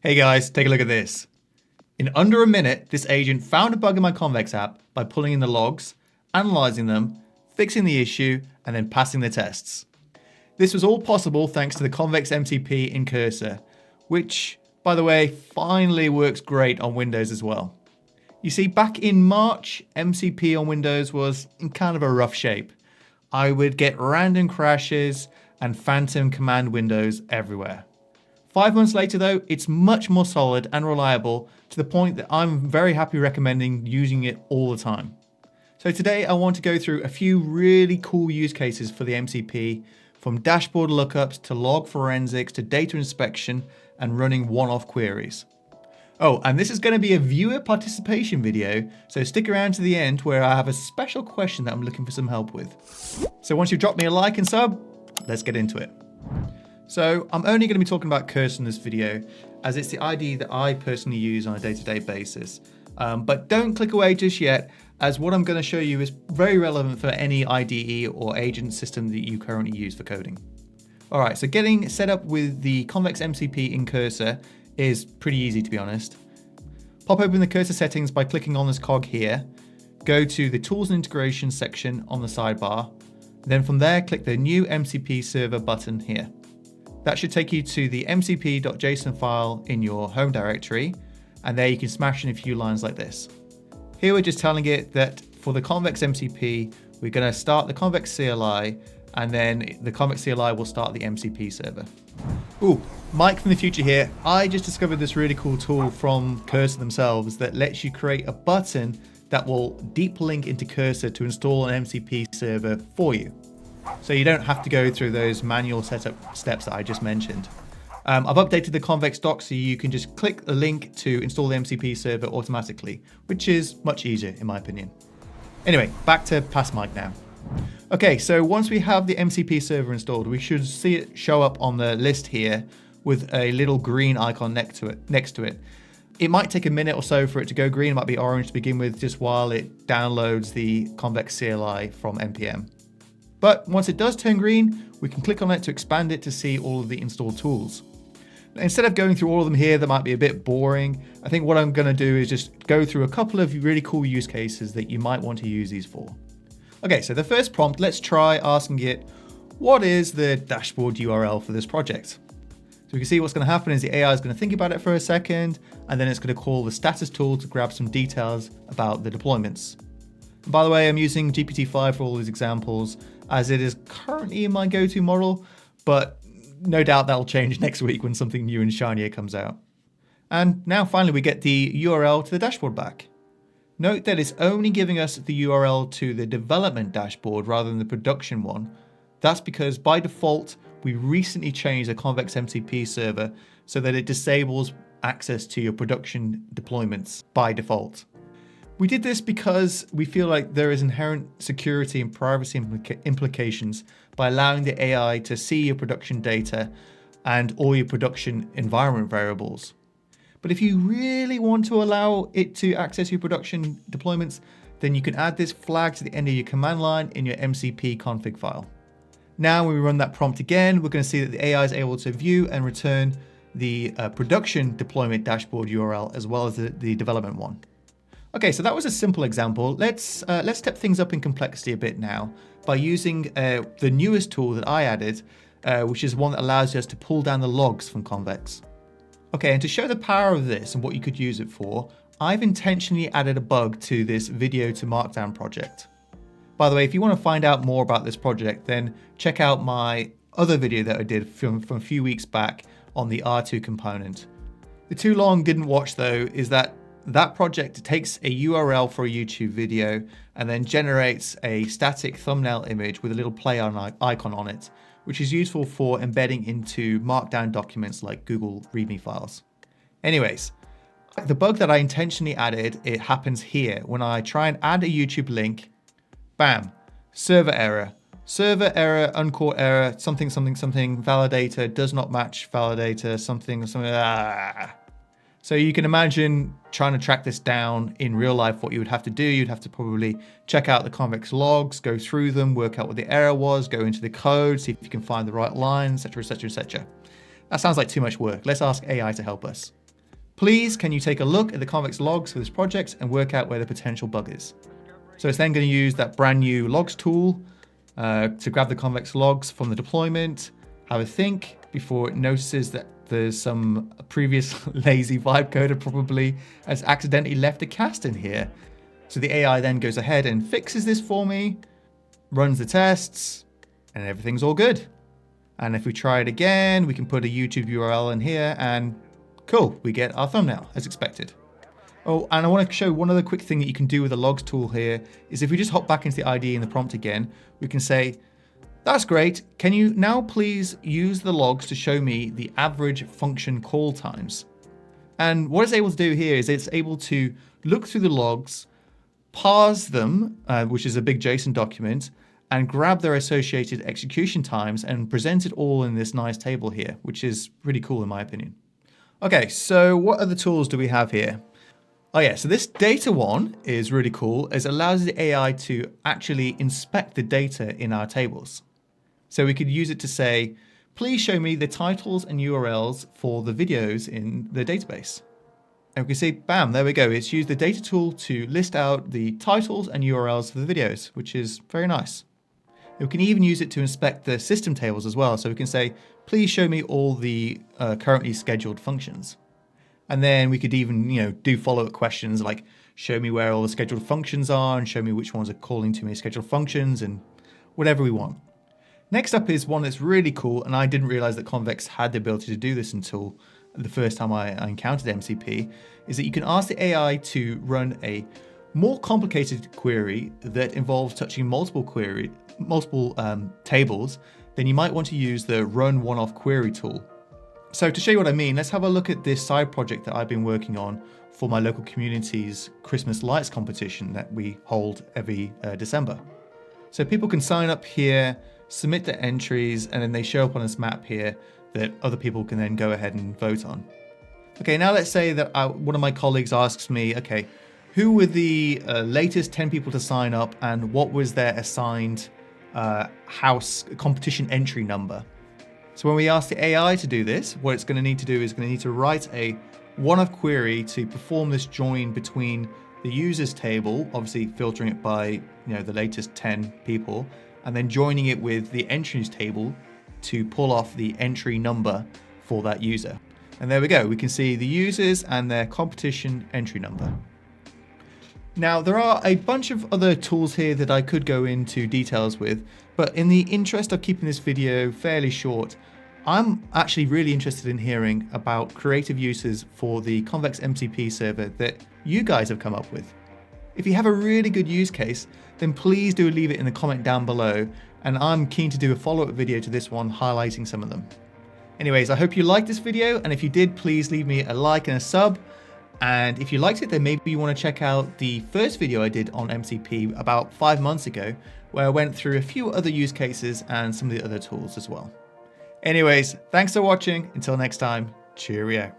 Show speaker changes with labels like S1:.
S1: Hey guys, take a look at this. In under a minute, this agent found a bug in my Convex app by pulling in the logs, analyzing them, fixing the issue, and then passing the tests. This was all possible thanks to the Convex MCP in Cursor, which, by the way, finally works great on Windows as well. You see, back in March, MCP on Windows was in kind of a rough shape. I would get random crashes and phantom command windows everywhere. 5 months later though, it's much more solid and reliable to the point that I'm very happy recommending using it all the time. So today I want to go through a few really cool use cases for the MCP, from dashboard lookups to log forensics to data inspection and running one-off queries. Oh, and this is going to be a viewer participation video, so stick around to the end where I have a special question that I'm looking for some help with. So once you've dropped me a like and sub, let's get into it. So I'm only going to be talking about Cursor in this video, as it's the IDE that I personally use on a day-to-day basis. But don't click away just yet, as what I'm going to show you is very relevant for any IDE or agent system that you currently use for coding. All right, so getting set up with the Convex MCP in Cursor is pretty easy, to be honest. Pop open the Cursor settings by clicking on this cog here. Go to the Tools and Integrations section on the sidebar. Then from there, click the New MCP Server button here. That should take you to the mcp.json file in your home directory, and there you can smash in a few lines like this. Here we're just telling it that for the Convex MCP, we're going to start the Convex CLI, and then the Convex CLI will start the MCP server. Ooh, Mike from the future here. I just discovered this really cool tool from Cursor themselves that lets you create a button that will deep link into Cursor to install an MCP server for you. So you don't have to go through those manual setup steps that I just mentioned. I've updated the Convex doc so you can just click the link to install the MCP server automatically, which is much easier in my opinion. Anyway, back to past Mike now. Okay, so once we have the MCP server installed, we should see it show up on the list here with a little green icon next to it. It might take a minute or so for it to go green. It might be orange to begin with, just while it downloads the Convex CLI from npm. But once it does turn green, we can click on it to expand it to see all of the installed tools. Instead of going through all of them here, that might be a bit boring. I think what I'm going to do is just go through a couple of really cool use cases that you might want to use these for. Okay, so the first prompt, let's try asking it, what is the dashboard URL for this project? So we can see what's going to happen is the AI is going to think about it for a second, and then it's going to call the status tool to grab some details about the deployments. And by the way, I'm using GPT-5 for all these examples, as it is currently in my go-to model, but no doubt that'll change next week when something new and shinier comes out. And now finally we get the URL to the dashboard back. Note that it's only giving us the URL to the development dashboard rather than the production one. That's because by default, we recently changed the Convex MCP server so that it disables access to your production deployments by default. We did this because we feel like there is inherent security and privacy implications by allowing the AI to see your production data and all your production environment variables. But if you really want to allow it to access your production deployments, then you can add this flag to the end of your command line in your MCP config file. Now when we run that prompt again, we're going to see that the AI is able to view and return the production deployment dashboard URL as well as the development one. Okay, so that was a simple example. Let's step things up in complexity a bit now by using the newest tool that I added, which is one that allows us to pull down the logs from Convex. Okay, and to show the power of this and what you could use it for, I've intentionally added a bug to this video-to-markdown project. By the way, if you want to find out more about this project, then check out my other video that I did from a few weeks back on the R2 component. The too long didn't watch though is that project takes a URL for a YouTube video and then generates a static thumbnail image with a little play icon on it, which is useful for embedding into markdown documents like Google README files. Anyways, the bug that I intentionally added, it happens here. When I try and add a YouTube link, bam, server error, uncaught error, something, validator does not match validator, something. So you can imagine trying to track this down in real life, what you would have to do. You'd have to probably check out the Convex logs, go through them, work out what the error was, go into the code, see if you can find the right line, etc., etc., etc. That sounds like too much work. Let's ask AI to help us. Please, can you take a look at the Convex logs for this project and work out where the potential bug is? So it's then going to use that brand new logs tool to grab the Convex logs from the deployment, have a think before it notices that there's some previous lazy vibe coder probably has accidentally left a cast in here. So the AI then goes ahead and fixes this for me, runs the tests, and everything's all good. And if we try it again, we can put a YouTube URL in here and cool, we get our thumbnail as expected. Oh, and I want to show one other quick thing that you can do with the logs tool here is if we just hop back into the IDE in the prompt again, we can say, that's great. Can you now please use the logs to show me the average function call times? And what it's able to do here is it's able to look through the logs, parse them, which is a big JSON document, and grab their associated execution times and present it all in this nice table here, which is pretty cool in my opinion. Okay, so what other tools do we have here? Oh yeah, so this data one is really cool as it allows the AI to actually inspect the data in our tables. So we could use it to say, please show me the titles and URLs for the videos in the database. And we can see, bam, there we go. It's used the data tool to list out the titles and URLs for the videos, which is very nice. We can even use it to inspect the system tables as well. So we can say, please show me all the currently scheduled functions. And then we could even, do follow-up questions like show me where all the scheduled functions are and show me which ones are calling too many scheduled functions and whatever we want. Next up is one that's really cool, and I didn't realize that Convex had the ability to do this until the first time I encountered MCP, is that you can ask the AI to run a more complicated query that involves touching multiple tables. Then you might want to use the run one-off query tool. So to show you what I mean, let's have a look at this side project that I've been working on for my local community's Christmas lights competition that we hold every December. So people can sign up here, submit their entries, and then they show up on this map here that other people can then go ahead and vote on. Okay, now let's say that one of my colleagues asks me, okay, who were the latest 10 people to sign up and what was their assigned house competition entry number? So when we ask the AI to do this, what it's going to need to do is going to need to write a one-off query to perform this join between the users table, obviously filtering it by the latest 10 people, and then joining it with the entries table to pull off the entry number for that user. And there we go. We can see the users and their competition entry number. Now, there are a bunch of other tools here that I could go into details with, but in the interest of keeping this video fairly short, I'm actually really interested in hearing about creative uses for the Convex MCP server that you guys have come up with. If you have a really good use case, then please do leave it in the comment down below, and I'm keen to do a follow-up video to this one highlighting some of them. Anyways, I hope you liked this video, and if you did, please leave me a like and a sub. And if you liked it, then maybe you want to check out the first video I did on MCP about 5 months ago, where I went through a few other use cases and some of the other tools as well. Anyways, thanks for watching. Until next time, cheerio.